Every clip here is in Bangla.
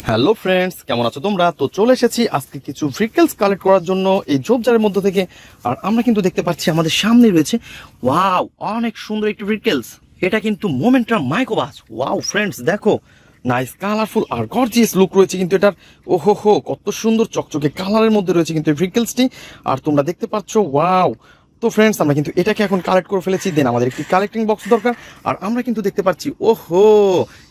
হ্যালো ফ্রেন্ডস, কেমন আছো তোমরা? তো চলে এসেছি আজকে কিছু ভেহিকলস কালেক্ট করার জন্য এই ঝোপঝাড়ের মধ্যে থেকে। আর আমরা কিন্তু দেখতে পাচ্ছি আমাদের সামনে রয়েছে ওয়াও অনেক সুন্দর একটি ভেহিকলস। এটা কিন্তু মোমেন্টাম মাইক্রোবাস। ওয়াও ফ্রেন্ডস, দেখো নাইস কালারফুল আর গর্জিয়াস লুক রয়েছে কিন্তু এটার। ওহো হো, কত সুন্দর চকচকে কালারের মধ্যে রয়েছে কিন্তু এই ভেহিকলসটি। আর তোমরা দেখতে পাচ্ছ ওয়াও। তো ফ্রেন্ডস, আমরা কিন্তু এটাকে এখন কালেক্ট করে ফেলেছি। দেন আমাদের একটি কালেক্টিং বক্স দরকার। আর আমরা কিন্তু দেখতে পাচ্ছি ওহো,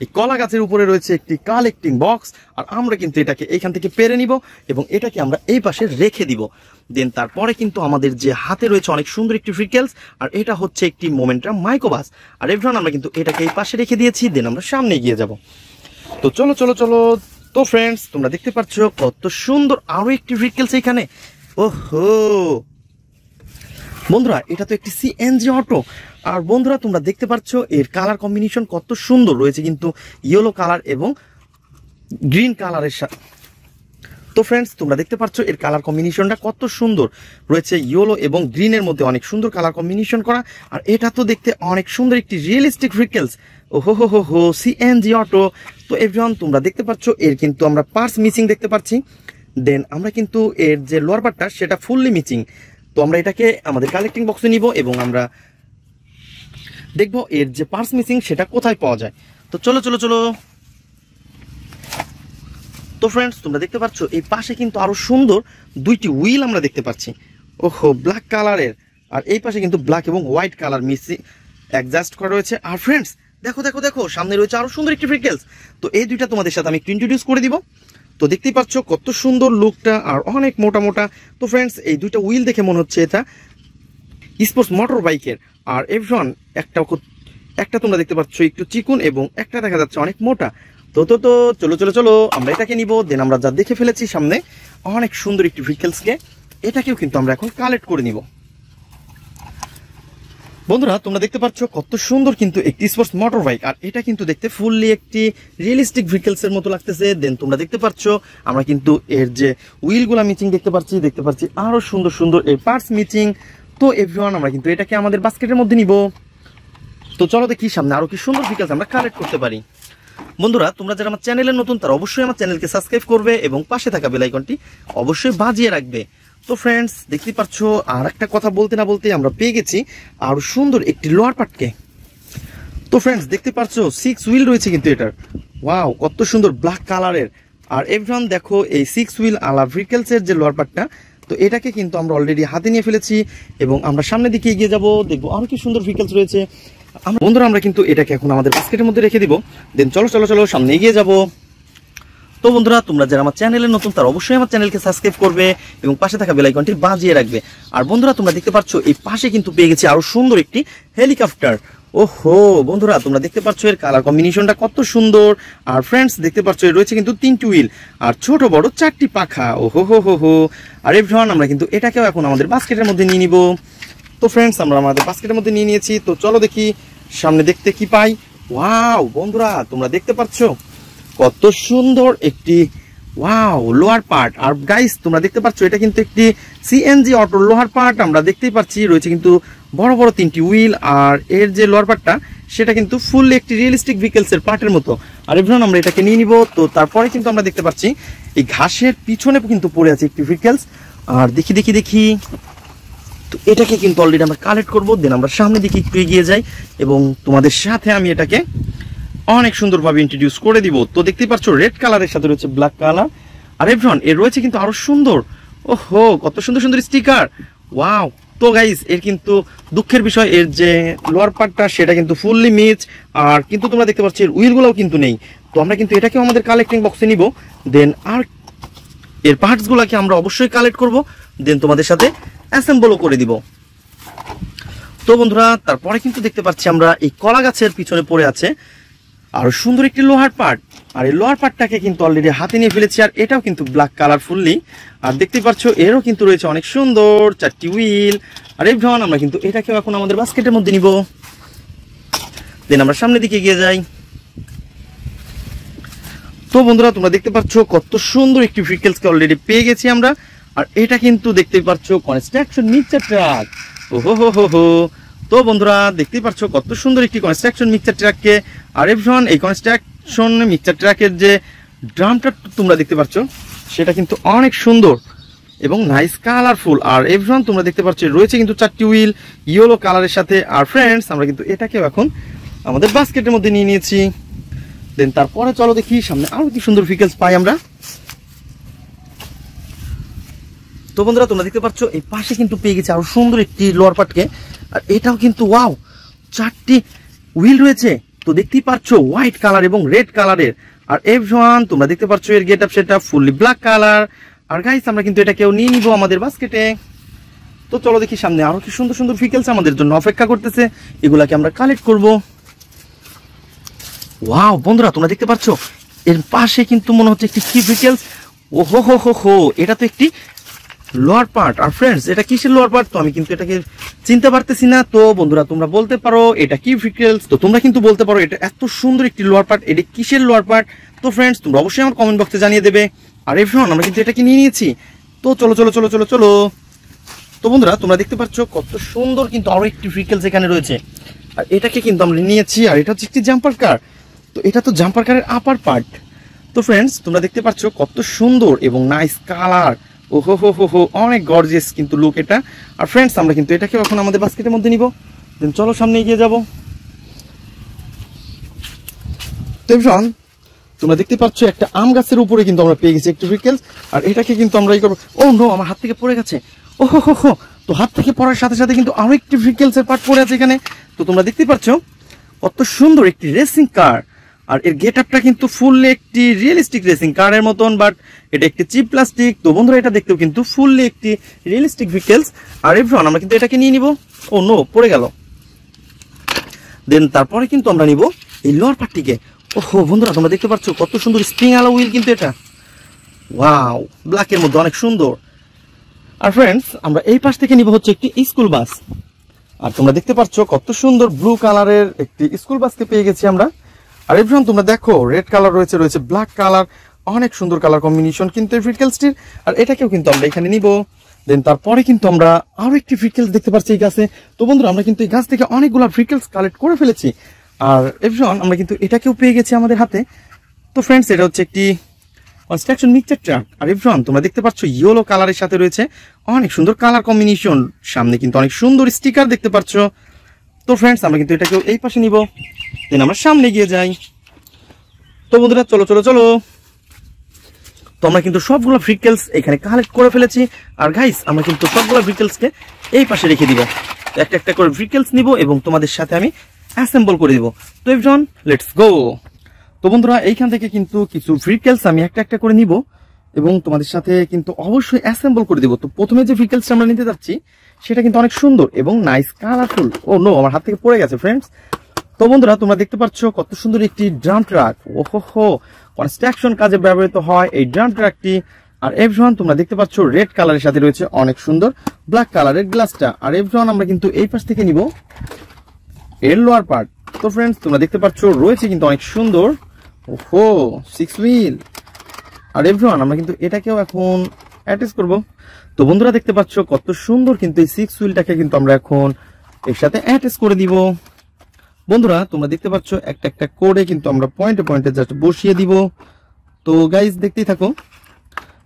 এই কলা গাছের উপরে রয়েছে একটি কালেক্টিং বক্স। আর আমরা কিন্তু এটাকে এইখান থেকে পেরে নিব এবং এটাকে আমরা এই পাশে রেখে দিব। দেন তারপরে কিন্তু আমাদের যে হাতে রয়েছে অনেক সুন্দর একটি ভেহিকলস, আর এটা হচ্ছে একটি মোমেন্টাম মাইক্রোবাস। আর এভরিওয়ান, আমরা কিন্তু এটাকে এই পাশে রেখে দিয়েছি। দেন আমরা সামনে এগিয়ে যাব। তো চলো চলো চলো। তো ফ্রেন্ডস, তোমরা দেখতে পাচ্ছ কত সুন্দর আরো একটি ভেহিকলস এখানে। ওহো বন্ধুরা, এটা তো একটি সিএনজি অটো। আর বন্ধুরা, তোমরা দেখতে পাচ্ছ এর কালার কম্বিনেশন কত সুন্দর রয়েছে কিন্তু ইয়েলো কালার এবং গ্রিন কালারের সাথে। তো ফ্রেন্ডস, তোমরা দেখতে পাচ্ছ এর কালার কম্বিনেশনটা কত সুন্দর রয়েছে, ইয়েলো এবং গ্রিনের মধ্যে অনেক সুন্দর কালার কম্বিনেশন করা। আর এটা তো দেখতে অনেক সুন্দর একটি রিয়েলিস্টিক ভেহিকলস। ওহো হো হো হো, সিএনজি অটো। তো এভরিওয়ান, তোমরা দেখতে পাচ্ছ এর কিন্তু আমরা পার্টস মিসিং দেখতে পাচ্ছি। দেন আমরা কিন্তু এর যে লোয়ার পার্টটা সেটা ফুললি মিসিং। তো আমরা এটাকে আমাদের কালেক্টিং বক্সে নিব এবং আমরা দেখব এর যে পার্টস মিসিং সেটা কোথায় পাওয়া যায়। তো চলো চলো চলো। তো ফ্রেন্ডস, তোমরা দেখতে পাচ্ছ এই পাশে কিন্তু আরো সুন্দর দুইটি হুইল আমরা দেখতে পাচ্ছি। ওহো, ব্ল্যাক কালারের। আর এই পাশে কিন্তু ব্ল্যাক এবং হোয়াইট কালার মিসিং অ্যাডজাস্ট করা রয়েছে। আর ফ্রেন্ডস, দেখো দেখো দেখো, সামনে রয়েছে আরো সুন্দর একটি ভেহিকলস। তো এই দুইটা তোমাদের সাথে আমি একটু ইন্ট্রোডিউস করে দিব। তো দেখতেই পাচ্ছ কত সুন্দর লুকটা আর অনেক মোটা মোটা। তো ফ্রেন্ডস, এই দুইটা হুইল দেখে মনে হচ্ছে এটা স্পোর্টস মোটর বাইকের। আর এভরিওয়ান, একটা তোমরা দেখতে পাচ্ছ একটু চিকুন এবং একটা দেখা যাচ্ছে অনেক মোটা। তো তো তো চলো চলো চলো, আমরা এটাকে নিব। দেন আমরা যা দেখে ফেলেছি সামনে অনেক সুন্দর একটি ভেহিকলসকে, এটাকেও কিন্তু আমরা এখন কালেক্ট করে নিব। বন্ধুরা, তোমরা দেখতে পাচ্ছ কত সুন্দর কিন্তু একটি স্পোর্টস মোটর বাইক। আর এটা কিন্তু দেখতে ফুললি একটি রিয়েলিস্টিক ভেহিকলস এর মতো লাগতেছে। দেন তোমরা দেখতে পাচ্ছ আমরা কিন্তু এর যে হুইলগুলা মিচিং দেখতে পাচ্ছি আরো সুন্দর সুন্দর এর পার্টস মিচিং। তো এভরিওয়ান, আমরা কিন্তু এটাকে আমাদের বাস্কেটের মধ্যে নিব। তো চলো দেখি সামনে আরো কি সুন্দর ভেহিকলস আমরা কালেক্ট করতে পারি। বন্ধুরা, তোমরা যারা আমার চ্যানেলে নতুন তারা অবশ্যই আমার চ্যানেলকে সাবস্ক্রাইব করবে এবং পাশে থাকা বেল আইকনটি অবশ্যই বাজিয়ে রাখবে। তো ফ্রেন্ডস, দেখতে পাচ্ছ আর একটা কথা বলতে না বলতে আমরা পেয়ে গেছি আরো সুন্দর একটি লোয়ার পার্টকে। তো ফ্রেন্ডস, দেখতে পাচ্ছ 6 হুইল রয়েছে কিন্তু এটার। ওয়াও, কত সুন্দর ব্ল্যাক কালারের। আর এভরিওয়ান দেখো, এই 6 হুইল আলা ভেহিকলস এর যে লোয়ার পার্টটা, তো এটাকে কিন্তু আমরা অলরেডি হাতে নিয়ে ফেলেছি এবং আমরা সামনের দিকে এগিয়ে যাব। দেখবো আরো কি সুন্দর ভেহিকলস রয়েছে। বন্ধুরা, আমরা কিন্তু এটাকে এখন আমাদের বাস্কেটের মধ্যে রেখে দিব। দেন চলো চলো চলো, সামনে এগিয়ে যাব। তো বন্ধুরা, তোমরা যারা আমার চ্যানেলে নতুন তারা অবশ্যই আমার চ্যানেলকে সাবস্ক্রাইব করবে এবং পাশে থাকা বেল আইকনটি বাজিয়ে রাখবে। আর বন্ধুরা, তোমরা দেখতে পাচ্ছ এই পাশে কিন্তু পেয়ে গেছি আরো সুন্দর একটি হেলিকপ্টার। ওহো বন্ধুরা, তোমরা দেখতে পাচ্ছ এর কালার কম্বিনেশনটা কত সুন্দর। আর ফ্রেন্ডস, দেখতে পাচ্ছ এর রয়েছে কিন্তু 3টি হুইল আর ছোট বড় 4টি পাখা। ওহো হো হো হো। আর এভরিওয়ান, আমরা কিন্তু এটাকেও এখন আমাদের বাস্কেটের মধ্যে নিয়ে নিব। তো ফ্রেন্ডস, আমরা আমাদের বাস্কেটের মধ্যে নিয়ে নিয়েছি। তো চলো দেখি সামনে দেখতে কি পাই। ওয়াও বন্ধুরা, তোমরা দেখতে পাচ্ছ কত সুন্দর একটি ওয়াও লোহার পার্ট। আর গাইস, তোমরা দেখতে পাচ্ছ এটা কিন্তু একটি সিএনজি অটো লোহার পার্ট। আমরা দেখতেই পাচ্ছি রয়েছে কিন্তু বড় বড় 3টি হুইল। আর এর যে লোহার পার্টটা সেটা কিন্তু ফুললি একটি রিয়েলিস্টিক ভেহিকলস এর পার্টের মতো। আর এভরিওয়ান, আমরা এটাকে নিয়ে নিব। তো তারপরে কিন্তু আমরা দেখতে পাচ্ছি এই ঘাসের পিছনে কিন্তু পড়ে আছে একটি ভেহিকলস। আর দেখি দেখি দেখি, তো এটাকে কিন্তু অলরেডি আমরা কালেক্ট করবো। দেন আমরা সামনে দিকে একটু এগিয়ে যাই এবং তোমাদের সাথে আমি এটাকে অনেক সুন্দরভাবে ইন্ট্রোডিউস করে দিব। তো দেখতেই পাচ্ছ রেড কালারের সাথে রয়েছে ব্ল্যাক কালার। আর এভরিওয়ান, এর রয়েছে কিন্তু আরো সুন্দর, ওহো কত সুন্দর সুন্দর স্টিকার। ওয়াও। তো গাইস, এর কিন্তু দুঃখের বিষয় এর যে লোয়ার পার্টটা সেটা কিন্তু ফুললি মিচ। আর কিন্তু তোমরা দেখতে পাচ্ছ এর হুইলগুলোও কিন্তু নেই। তো আমরা কিন্তু এটাকেও আমাদের কালেক্টিং বক্সে নিব। দেন আর এর পার্টসগুলোকে আমরা অবশ্যই কালেক্ট করব। দেন তোমাদের সাথে অ্যাসেম্বলও করে দিব। তো বন্ধুরা, তারপরে কিন্তু দেখতে পাচ্ছি আমরা এই কলা গাছের পিছনে পড়ে আছে আর সুন্দর একটি লোহার পার্ট। আর এই লোহার পার্টটাকে কিন্তু অলরেডি হাতে নিয়ে ফেলেছি। আর এটাও কিন্তু ব্ল্যাক কালার ফুললি। আর দেখতেই পাচ্ছ এরও কিন্তু রয়েছে অনেক সুন্দর 4টি হুইল। আর এভরিওয়ান, আমরা কিন্তু এটাকেও এখন আমাদের বাস্কেটের মধ্যে নিব। দেন আমরা সামনের দিকে এগিয়ে যাই। তো বন্ধুরা, তোমরা দেখতে পাচ্ছ কত সুন্দর একটি ভেহিকলসকে অলরেডি পেয়ে গেছি আমরা। আর এটা কিন্তু দেখতেই পাচ্ছ কনস্ট্রাকশন মিক্সচার ট্রাক। ওহো হো হো হো। তো বন্ধুরা, দেখতেই পাচ্ছ কত সুন্দর একটি কনস্ট্রাকশন মিক্সচার ট্রাককে। আর এভরিওয়ান, এই কনস্ট্রাকশন মিক্সচার ট্রাকের যে ড্রামটা তোমরা দেখতে পাচ্ছ সেটা কিন্তু অনেক সুন্দর এবং নাইস কালারফুল। আর এভরিওয়ান তোমরা দেখতে পাচ্ছ রয়েছে কিন্তু 4টি হুইল ইয়েলো কালারের সাথে। আর ফ্রেন্ডস আমরা কিন্তু এটাকেও এখন আমাদের বাস্কেটের মধ্যে নিয়ে নিয়েছি। দেন তারপরে চলো দেখি সামনে আরো কি সুন্দর ভেহিকলস পাই আমরা। তো বন্ধুরা তোমরা দেখতে পাচ্ছ এই পাশে কিন্তু পেয়ে গেছে আরো সুন্দর একটি লোয়ার পার্টকে। আর এটাও কিন্তু ওয়াও 4টি হুইল রয়েছে। তো দেখতেই পাচ্ছ হোয়াইট কালার এবং রেড কালারের। আর এভরিওয়ান তোমরা দেখতে পাচ্ছ এর গেট আপ সেটা ফুললি ব্ল্যাক কালার। আর গাইস আমরা কিন্তু এটাকেও নিয়ে নিব আমাদের বাস্কেটে। তো চলো দেখি সামনে আরো কি সুন্দর সুন্দর ভেহিকলস আমাদের জন্য অপেক্ষা করতেছে, এগুলাকে আমরা কালেক্ট করব। ওয়াও বন্ধুরা তোমরা দেখতে পাচ্ছ এর পাশে কিন্তু মনে হচ্ছে একটি কি ভেহিকলস। ওহো হো হো হো, এটা তো একটি লোয়ার পার্ট। আর ফ্রেন্ডস এটা কিসের লোয়ার পার্ট তো আমি কিন্তু এটাকে চিনতে পারতেছি না। তো বন্ধুরা তোমরা বলতে পারো এটা কি ভেহিকলস, তো তোমরা কিন্তু বলতে পারো এটা এত সুন্দর একটি লোয়ার পার্ট, এটা কিসের লোয়ার পার্ট। তো ফ্রেন্ডস তোমরা অবশ্যই আমার কমেন্ট বক্সে জানিয়ে দেবে। আর এভরিওয়ান আমরা কিন্তু এটাকে নিয়ে নিয়েছি। তো চলো চলো চলো চলো চলো। তো বন্ধুরা তোমরা দেখতে পাচ্ছ কত সুন্দর কিন্তু আরো একটি ভেহিকলস এখানে রয়েছে। আর এটাকে কিন্তু আমরা নিয়েছি। আর এটা হচ্ছে একটি জাম্পার কার। তো এটা তো জাম্পার কারের আপার পার্ট। তো ফ্রেন্ডস তোমরা দেখতে পাচ্ছ কত সুন্দর এবং নাইস কালার। ওহো হো হো হো, অনেক গর্জিয়াস কিন্তু লুক এটা। আর ফ্রেন্ডস আমরা কিন্তু এটাকে এখন আমাদের বাস্কেটের মধ্যে নিব। দেন চলো সামনে এগিয়ে যাব। তো এভরিওয়ান তোমরা দেখতে পাচ্ছ একটা আম গাছের উপরে কিন্তু আমরা পেয়ে গেছি একটি ভেহিকলস। আর এটাকে কিন্তু আমরা ই করবো। ও নো, আমার হাত থেকে পড়ে গেছে। ওহো হো হো, তো হাত থেকে পড়ার সাথে সাথে কিন্তু আরো একটি ভেহিকলস এর পার্ট পড়ে আছে এখানে। তো তোমরা দেখতে পাচ্ছ কত সুন্দর একটি রেসিং কার। আর এর গেট আপটা কিন্তু ফুললি একটি রিয়েলিস্টিক রেসিং কারের মতন, বাট এটা একটি চিপ প্লাস্টিক। তো বন্ধুরা এটা দেখতেও কিন্তু ফুললি একটি রিয়েলিস্টিক ভেহিকলস। আর এভরিওয়ান আমরা কিন্তু এটাকে নিয়ে নিব। ও নো, পড়ে গেল। দেন তারপরে কিন্তু আমরা নিব এই লোয়ার পার্টটিকে। ওহো বন্ধুরা তোমরা দেখতে পাচ্ছ কত সুন্দর স্প্রিং আলা হুইল কিন্তু এটা। ওয়াও, ব্ল্যাকের মধ্যে অনেক সুন্দর। আর ফ্রেন্ডস আমরা এই পাশ থেকে নিব হচ্ছে একটি স্কুল বাস। আর তোমরা দেখতে পাচ্ছ কত সুন্দর ব্লু কালারের একটি স্কুল বাসকে পেয়ে গেছি আমরা। আর এভরিওয়ান তোমরা দেখো রেড কালার রয়েছে, রয়েছে ব্ল্যাক কালার, অনেক সুন্দর কালার কম্বিনেশন কিন্তু এই ভেহিকলসটির। আর এটাকেও কিন্তু আমরা এখানে নিব। দেন তারপরে কিন্তু আমরা আরো একটি ভেহিকলস দেখতে পাচ্ছি এই গাছে। তো বন্ধুরা আমরা কিন্তু এই গাছ থেকে অনেকগুলো ভেহিকলস কালেক্ট করে ফেলেছি। আর এভরিওয়ান আমরা কিন্তু এটাকেও পেয়ে গেছি আমাদের হাতে। তো ফ্রেন্ডস এটা হচ্ছে একটি কনস্ট্রাকশন মিক্সচার ট্রাক। আর এভরিওয়ান তোমরা দেখতে পাচ্ছ ইয়েলো কালারের সাথে রয়েছে অনেক সুন্দর কালার কম্বিনেশন, সামনে কিন্তু অনেক সুন্দর স্টিকার দেখতে পাচ্ছ। তো ফ্রেন্ডস আমরা কিন্তু এটাকেও এই পাশে নিব। দেন আমরা সামনে গিয়ে যাই। তো বন্ধুরা চলো চলো চলো। তো আমরা কিন্তু সবগুলো ভেহিকলস এখানে কালেক্ট করে ফেলেছি। আর গাইস আমরা কিন্তু সবগুলো ভেহিকলসকে এই পাশে রেখে দিব। একটা একটা করে ভেহিকলস নিব এবং তোমাদের সাথে আমি অ্যাসেম্বল করে দিব। তো এভরিওয়ান লেটস গো। তো বন্ধুরা এইখান থেকে কিন্তু কিছু ভেহিকলস আমি একটা একটা করে নিব এবং তোমাদের সাথে কিন্তু অবশ্যই অ্যাসেম্বল করে দিব। তো প্রথমে যে ভেহিকলসটা আমরা নিতে যাচ্ছি সেটা কিন্তু অনেক সুন্দর এবং নাইস কালারফুল। ও নো, আমার হাত থেকে পড়ে গেছে ফ্রেন্ডস। তো বন্ধুরা তোমরা দেখতে পাচ্ছ কত সুন্দর একটি ড্রাম ট্রাক। ওহো হো, কনস্ট্রাকশন কাজে ব্যবহৃত হয় এই ড্রাম ট্রাকটি। আর এভরিওয়ান তোমরা দেখতে পাচ্ছ রেড কালারের সাথে রয়েছে অনেক সুন্দর ব্ল্যাক কালারের গ্লাসটা। আর এভরিওয়ান আমরা কিন্তু এই পাশ থেকে নিব এর লোয়ার পার্ট। তো ফ্রেন্ডস তোমরা দেখতে পাচ্ছ রয়েছে কিন্তু অনেক সুন্দর। ওহো, 6 হুইল। আর এভরিওয়ান আমরা কিন্তু এটাকেও এখন অ্যাটাচ করব। তো বন্ধুরা দেখতে পাচ্ছ কত সুন্দর কিন্তু এই 6 হুইলটাকে কিন্তু আমরা এখন এর সাথে অ্যাটাচ করে দিব। বন্ধুরা তোমরা দেখতে পাচ্ছ একটা একটা করে কিন্তু আমরা পয়েন্টে পয়েন্টে জাস্ট বসিয়ে দিব। তো গাইস দেখতেই থাকো,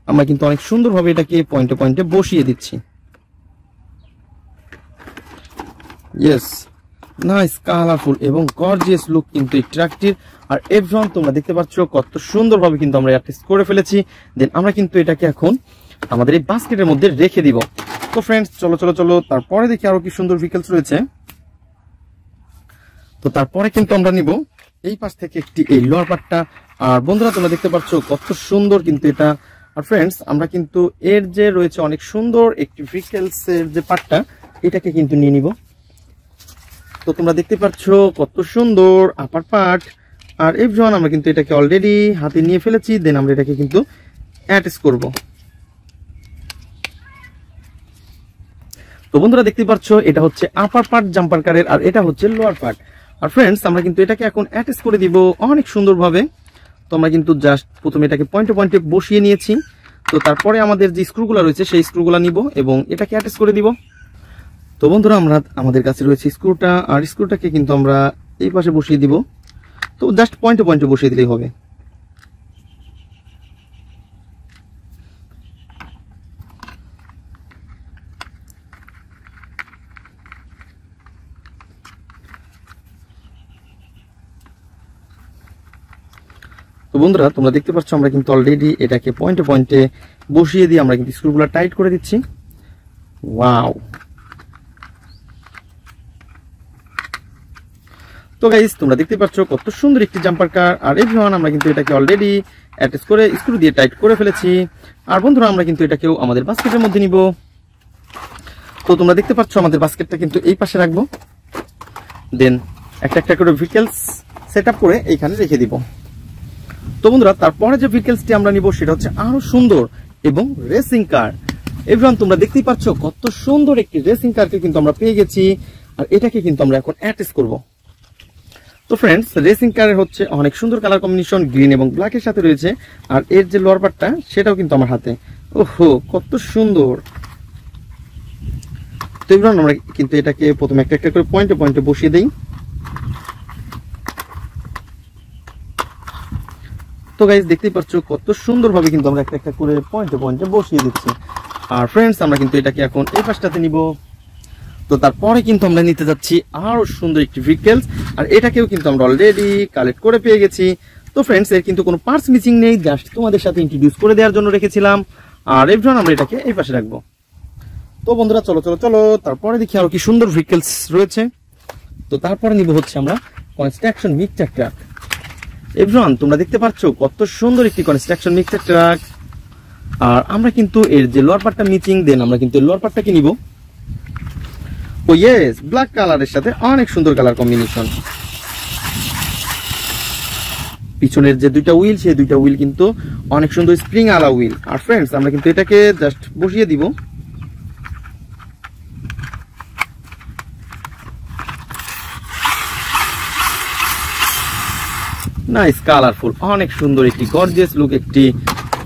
আমরা কিন্তু অনেক সুন্দরভাবে এটাকে পয়েন্টে পয়েন্টে বসিয়ে দিচ্ছি। ইয়েস, নাইস কালারফুল এবং গর্জিয়াস লুক কিন্তু এই ট্রাকটির। আর এভরিওয়ান তোমরা দেখতে পাচ্ছ কত সুন্দরভাবে কিন্তু আমরা অ্যাটাচ করে ফেলেছি। দেন আমরা কিন্তু এটাকে এখন আমাদের এই বাস্কেটের মধ্যে রেখে দিব। তো ফ্রেন্ডস চলো চলো চলো, তারপরে দেখি আরো কি সুন্দর ভেহিকলস রয়েছে। তো তারপরে কিন্তু আমরা নিব এই পাশ থেকে একটি এই লোয়ার পার্টটা। আর বন্ধুরা তোমরা দেখতে পাচ্ছ কত সুন্দর কিন্তু এটা। আর ফ্রেন্ডস আমরা কিন্তু এর যে রয়েছে অনেক সুন্দর একটি ভেহিকলস এর যে পার্টটা, এটাকে কিন্তু নিয়ে নিব। তো তোমরা দেখতে পাচ্ছ কত সুন্দর আপার পার্ট। আর এভরিওয়ান আমরা কিন্তু এটাকে অলরেডি হাতে নিয়ে ফেলেছি। দেন আমরা এটাকে কিন্তু অ্যাটাচ করব। তো বন্ধুরা দেখতে পাচ্ছ এটা হচ্ছে আপার পার্ট জাম্পার কারের, আর এটা হচ্ছে লোয়ার পার্ট। আর ফ্রেন্ডস আমরা কিন্তু এটাকে এখন অ্যাটাচ করে দিব অনেক সুন্দরভাবে। তো আমরা কিন্তু জাস্ট প্রথমে এটাকে পয়েন্টে পয়েন্টে বসিয়ে নিয়েছি। তো তারপরে আমাদের যে স্ক্রুগুলো রয়েছে সেই স্ক্রুগুলো নিব এবং এটাকে অ্যাটাচ করে দিব। তো বন্ধুরা আমাদের কাছে রয়েছে স্ক্রুটা, আর স্ক্রুটাকে কিন্তু আমরা এই পাশে বসিয়ে দিব। তো জাস্ট পয়েন্টে পয়েন্টে বসিয়ে দিলেই হবে। বন্ধুরা তোমরা দেখতে পাচ্ছ আমরা কিন্তু অলরেডি এটাকে পয়েন্টে পয়েন্টে বসিয়ে দিয়ে আমরা কিন্তু স্ক্রুগুলো টাইট করে দিচ্ছি। ওয়াও! তো গাইস তোমরা দেখতে পাচ্ছ কত সুন্দর একটি জাম্পার কার। আর এভরিওয়ান আমরা কিন্তু এটাকে অলরেডি অ্যাটাচ করে স্ক্রু দিয়ে টাইট করে ফেলেছি। আর বন্ধুরা আমরা কিন্তু এটাকেও আমাদের বাস্কেটের মধ্যে নিব। তো তোমরা দেখতে পাচ্ছ আমাদের বাস্কেটটা কিন্তু এই পাশে রাখবো, দেন একটা একটা করে ভেহিকলস সেট করে এইখানে রেখে দিব। তো বন্ধুরা তারপরে যে ভেহিকলসটি আমরা নিব সেটা হচ্ছে আরো সুন্দর এবং রেসিং কার। এভরিওয়ান তোমরা দেখতেই পাচ্ছ কত সুন্দর একটি রেসিং কারকে কিন্তু আমরা পেয়ে গেছি। আর এটাকে কিন্তু আমরা এখন অ্যাটাচ করব। তো ফ্রেন্ডস রেসিং কারের হচ্ছে অনেক সুন্দর কালার কম্বিনেশন, গ্রিন এবং ব্ল্যাকের সাথে রয়েছে। আর এর যে লোয়ার পার্টটা সেটাও কিন্তু আমার হাতে। ওহো কত সুন্দর! তো এভরিওয়ান আমরা কিন্তু এটাকে প্রথমে একটা একটা করে পয়েন্টে পয়েন্টে বসিয়ে দেই। তো গাইস দেখতেই পাচ্ছ কত সুন্দরভাবে কিন্তু আমরা একটা একটা করে পয়েন্টে পয়েন্টে বসিয়ে দিচ্ছি। আর ফ্রেন্ডস আমরা কিন্তু এটাকে এখন এই পাশটাতে নিব। তো তারপরে কিন্তু আমরা নিতে যাচ্ছি আরো সুন্দর একটি ভেহিকলস। আর এটাকেও কিন্তু আমরা অলরেডি কালেক্ট করে পেয়ে গেছি। তো ফ্রেন্ডস এর কিন্তু কোনো পার্টস মিসিং নেই, জাস্ট তোমাদের সাথে ইন্ট্রোডিউস করে দেওয়ার জন্য রেখেছিলাম। আর এভরিওয়ান আমরা এটাকে এই পাশে রাখবো। তো বন্ধুরা চলো চলো চলো তারপরে দেখি আরো কি সুন্দর ভেহিকলস রয়েছে। তো তারপরে নিব হচ্ছে আমরা কনস্ট্রাকশন মিক্সচার ট্রাক। এভরিওয়ান তোমরা দেখতে পাচ্ছ কত সুন্দর একটি কনস্ট্রাকশন মিক্সচার ট্রাক। আর আমরা কিন্তু এর যে লোয়ার পার্টটা মিচিং, দেন আমরা কিন্তু লোয়ার পার্টটাকে নিব। ও ইয়েস, ব্ল্যাক কালারের সাথে অনেক সুন্দর কালার কম্বিনেশন। পিছনের যে দুইটা হুইল সেই দুইটা হুইল কিন্তু অনেক সুন্দর স্প্রিং আলা হুইল। আর ফ্রেন্ডস আমরা কিন্তু এটাকে জাস্ট বসিয়ে দিব। নাইস কালারফুল, অনেক সুন্দর একটি গর্জিয়াস লুক একটি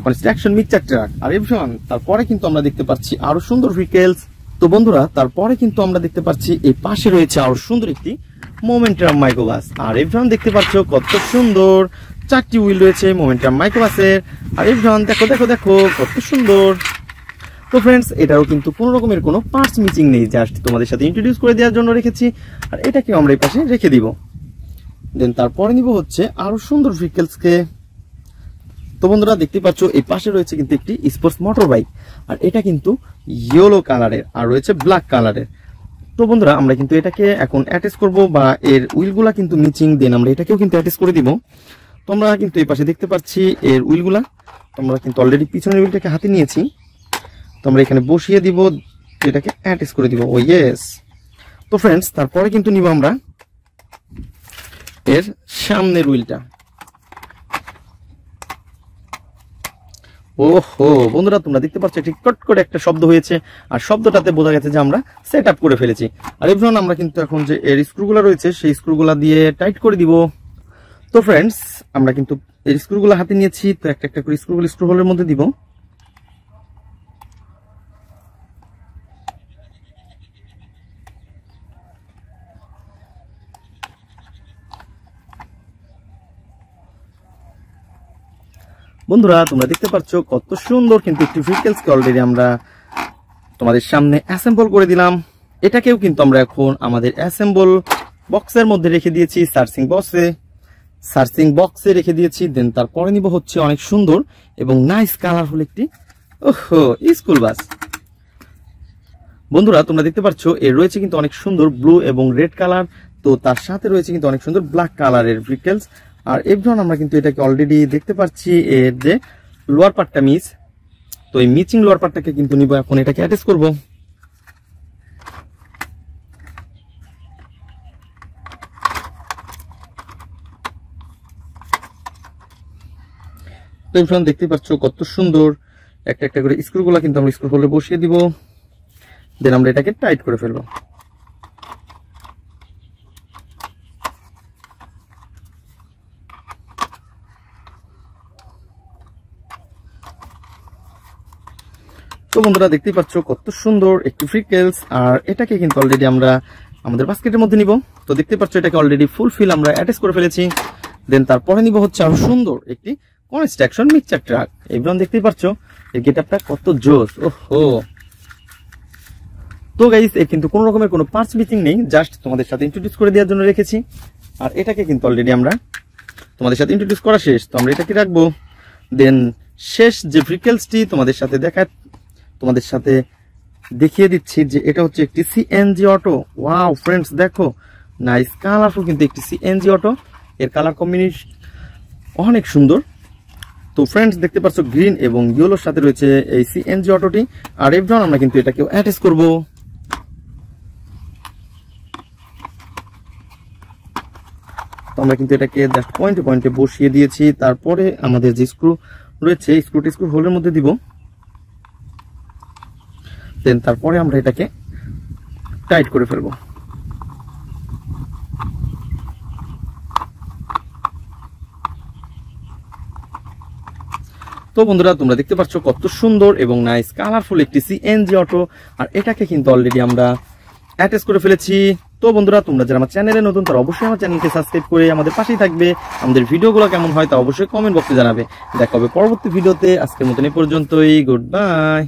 কনস্ট্রাকশন মিক্সচার ট্রাক। আর এভরিওয়ান তারপরে কিন্তু আমরা দেখতে পাচ্ছি আরো সুন্দর ভেহিকলস। তো বন্ধুরা তারপরে কিন্তু আমরা দেখতে পাচ্ছি এই পাশে রয়েছে আরো সুন্দর একটি মোমেন্টাম মাইক্রোবাস। আর এভরিওয়ান দেখতে পাচ্ছ কত সুন্দর চারটি হুইল রয়েছে মোমেন্টাম মাইক্রোবাসের। আর এভরিওয়ান দেখো দেখো দেখো কত সুন্দর। তো ফ্রেন্ডস এটারও কিন্তু কোনো রকমের কোনো পার্টস মিসিং নেই, জাস্ট তোমাদের সাথে ইন্ট্রোডিউস করে দেওয়ার জন্য রেখেছি। আর এটাকেও আমরা এই পাশে রেখে দিব। দেন তারপরে নিব হচ্ছে আরো সুন্দর ভেহিকলসকে। তো বন্ধুরা দেখতে পাচ্ছ এই পাশে রয়েছে কিন্তু একটি স্পোর্টস মোটর বাইক। আর এটা কিন্তু ইয়েলো কালারের আর রয়েছে ব্ল্যাক কালারের। তো বন্ধুরা আমরা কিন্তু এটাকে এখন অ্যাটাচ করব, বা এর হুইলগুলা কিন্তু মিচিং, দেন আমরা এটাকেও কিন্তু অ্যাটাচ করে দিব। তোমরা কিন্তু এই পাশে দেখতে পাচ্ছি এর হুইলগুলা। তোমরা কিন্তু অলরেডি পিছনের হুইলটাকে হাতে নিয়েছি। তো আমরা এখানে বসিয়ে দিব, এটাকে অ্যাটাচ করে দিব। ও ইয়েস। তো ফ্রেন্ডস তারপরে কিন্তু নিব আমরা এর সামনের হুইলটা। ওহো বন্ধুরা তোমরা দেখতে পাচ্ছ ঠিক কট করে একটা শব্দ হয়েছে। আর শব্দটাতে বোঝা গেছে যে আমরা সেট আপ করে ফেলেছি। আর এভরিওয়ান আমরা কিন্তু এখন যে এর স্ক্রুগুলো রয়েছে সেই স্ক্রুগুলা দিয়ে টাইট করে দিব। তো ফ্রেন্ডস আমরা কিন্তু এর স্ক্রুগুলো হাতে নিয়েছি। তো একটা একটা করে স্ক্রুগুলো স্ক্রু হোলের মধ্যে দিব। বন্ধুরা তোমরা দেখতে পাচ্ছ কত সুন্দর কিন্তু একটি ভেহিকলসকে অলরেডি আমরা তোমাদের সামনে অ্যাসেম্বল করে দিলাম। এটাকেও কিন্তু আমরা এখন আমাদের অ্যাসেম্বল বক্সের মধ্যে রেখে দিয়েছি, সার্চিং বক্সে রেখে দিয়েছি। দেন তারপরে নিব হচ্ছে অনেক সুন্দর এবং নাইস কালারফুল একটি স্কুল বাস। বন্ধুরা তোমরা দেখতে পাচ্ছ এর রয়েছে কিন্তু অনেক সুন্দর ব্লু এবং রেড কালার। তো তার সাথে রয়েছে কিন্তু অনেক সুন্দর ব্ল্যাক কালারের ভেহিকলস। আর এভরিওয়ান আমরা কিন্তু এটাকে অলরেডি দেখতে পাচ্ছি এর যে লোয়ার পার্টটা মিস। তো এই মিচিং লোয়ার পার্টটাকে কিন্তু নিব, এখন এটাকে অ্যাটাচ করব। তো এভরিওয়ান দেখতে পাচ্ছ কত সুন্দর একটা একটা করে স্ক্রুগুলো কিন্তু আমরা স্ক্রু হোলে বসিয়ে দিব। দেন আমরা এটাকে টাইট করে ফেলবো। তো বন্ধুরা দেখতেই পাচ্ছ কত সুন্দর একটি ভেহিকলস। আর এটাকে কিন্তু অলরেডি আমরা আমাদের বাস্কেটের মধ্যে নিব। তো দেখতে পাচ্ছ এটাকে অলরেডি ফুলফিল আমরা অ্যাটাচ করে ফেলেছি। দেন তারপরে নিব হচ্ছে আরো সুন্দর একটি কনস্ট্রাকশন মিক্সচার ট্রাক। এভরিওয়ান দেখতেই পাচ্ছ এই গেটআপটা কত জোস। ওহো। তো গাইস এর কিন্তু কোনো রকমের কোনো পার্টস মিসিং নেই, জাস্ট তোমাদের সাথে ইন্ট্রোডিউস করে দেওয়ার জন্য রেখেছি। আর এটাকে কিন্তু অলরেডি আমরা তোমাদের সাথে ইন্ট্রোডিউস করা শেষ, তো আমরা এটাকে রাখবো। দেন শেষ যে ভেহিকলসটি তোমাদের সাথে দেখিয়ে দিচ্ছি যে এটা হচ্ছে একটি সিএনজি অটো। ওয়াও ফ্রেন্ডস, দেখো নাইস কালারফুল কিন্তু একটি সিএনজি অটো। এর কালার কম্বিনেশন অনেক সুন্দর। তো ফ্রেন্ডস দেখতে পাচ্ছ গ্রিন এবং ইয়েলোর সাথে রয়েছে এই সিএনজি অটোটি। আর এভরিওয়ান আমরা কিন্তু এটাকে অ্যাটাচ করব। তো আমরা কিন্তু এটাকে জাস্ট পয়েন্টে পয়েন্টে বসিয়ে দিয়েছি। তারপরে আমাদের যে স্ক্রু রয়েছে স্ক্রু হোলের মধ্যে দিব। দেন তারপরে আমরা এটাকে টাইট করে ফেলবো। তো বন্ধুরা তোমরা দেখতে পাচ্ছ কত সুন্দর এবং নাইস কালারফুল একটি সিএনজি অটো। আর এটাকে কিন্তু অলরেডি আমরা অ্যাটাচ করে ফেলেছি। তো বন্ধুরা তোমরা যারা আমার চ্যানেলে নতুন তারা অবশ্যই আমার চ্যানেলকে সাবস্ক্রাইব করে আমাদের পাশেই থাকবে। আমাদের ভিডিওগুলো কেমন হয় তা অবশ্যই কমেন্ট বক্সে জানাবে। দেখা হবে পরবর্তী ভিডিওতে। আজকের মতন এই পর্যন্তই, গুড বাই।